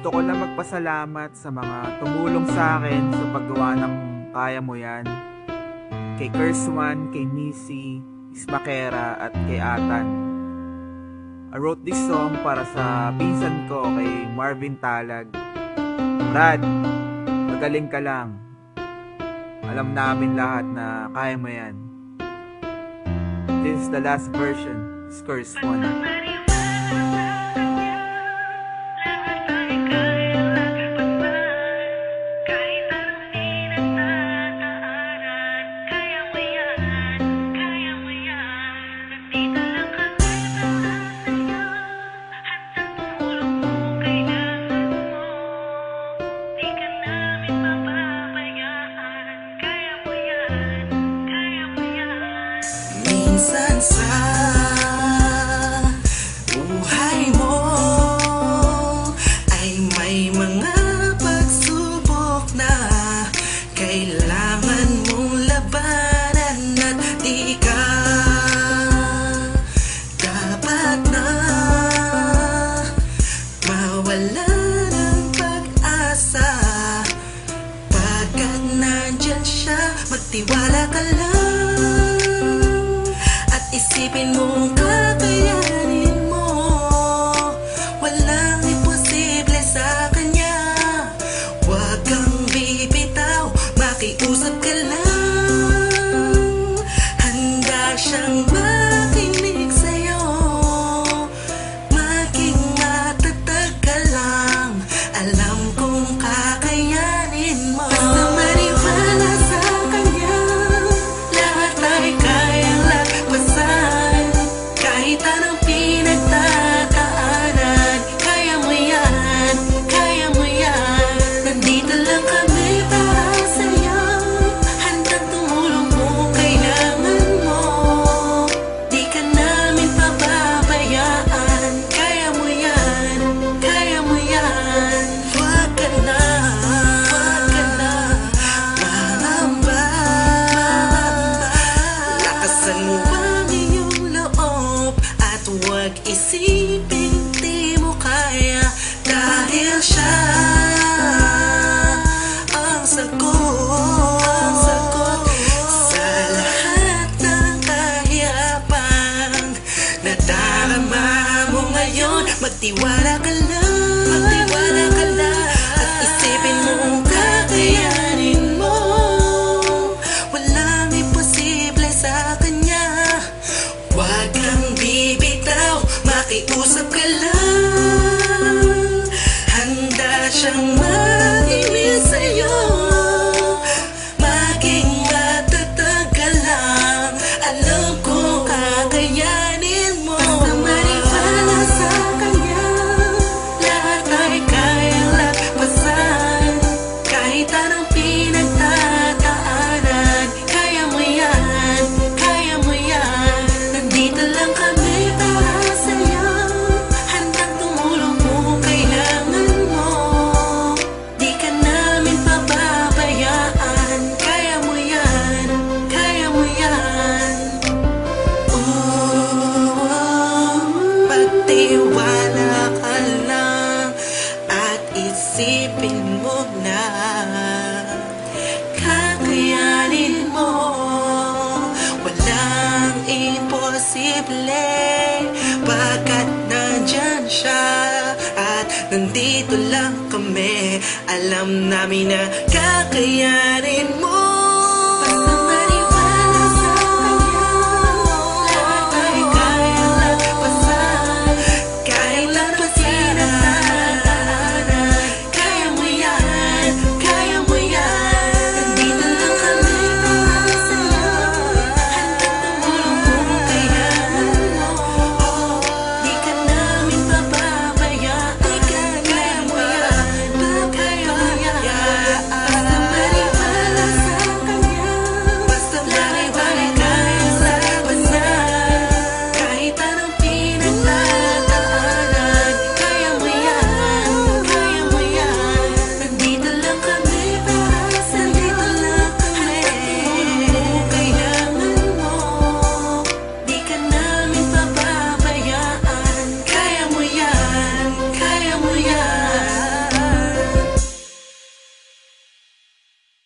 Gusto ko lang magpasalamat sa mga tumulong sa akin sa paggawa ng Kaya Mo Yan. Kay Kerswan, kay Missy, Ismakera at kay Atan. I wrote this song para sa pinsan ko kay Marvin Talag. Brad, magaling ka lang. Alam namin lahat na kaya mo yan. This is the last version, Kerswan. Minsan sa buhay mo ay may mga pagsubok na kailangan mong labanan at di ka dapat na mawala ng pag-asa. Pagkat nandyan siya, magtiwala ka lang. Isipin mong kakayanin mo, walang imposible sa kanya. Huwag kang bibitaw, makiusap ka lang. Handa siyang makinig sa'yo, maging matatag ka lang. Alam kong kakayanin mo. Basta maniwala sa kanya, lahat ay kayang lagpasan. Kahit anong pinagtataanan, kaya mo yan, kaya mo yan. Nandito lang kami para sa'yo, handang tumulong kung kailangan mo. Di ka namin pababayaan, kaya mo yan, kaya mo yan. Huwag ka na mangamba. Lakasan mo ang iyong loob at huwag isipin di mo kaya. Dahil siya ang sagot sa lahat ng kahirapan na darama mo ngayon. Magtiwala ka lang, magtiwala ka lang. At isipin mo kung kakayanin mo, walang imposible sa kanya. Huwag kang bibitaw, makiusap ka lang. Handa siyang makinig sa'yo, maging matatag ka lang. Alam ko kakayanin mo. Basta maniwala sa kanya, lahat ay kayang lagpasan. Kahit anong pinagtataanan, kaya mo yan, kaya mo yan. Nandito lang kami para sa'yo, handang tumulong kung kailangan mo. Di ka namin pababayaan, kaya mo yan, kaya mo yan. Pagtiwala ka lang at isipin mo na kakayanin mo. Walang imposible pagkat nandyan siya at nandito lang kami. Alam namin na kakayanin mo.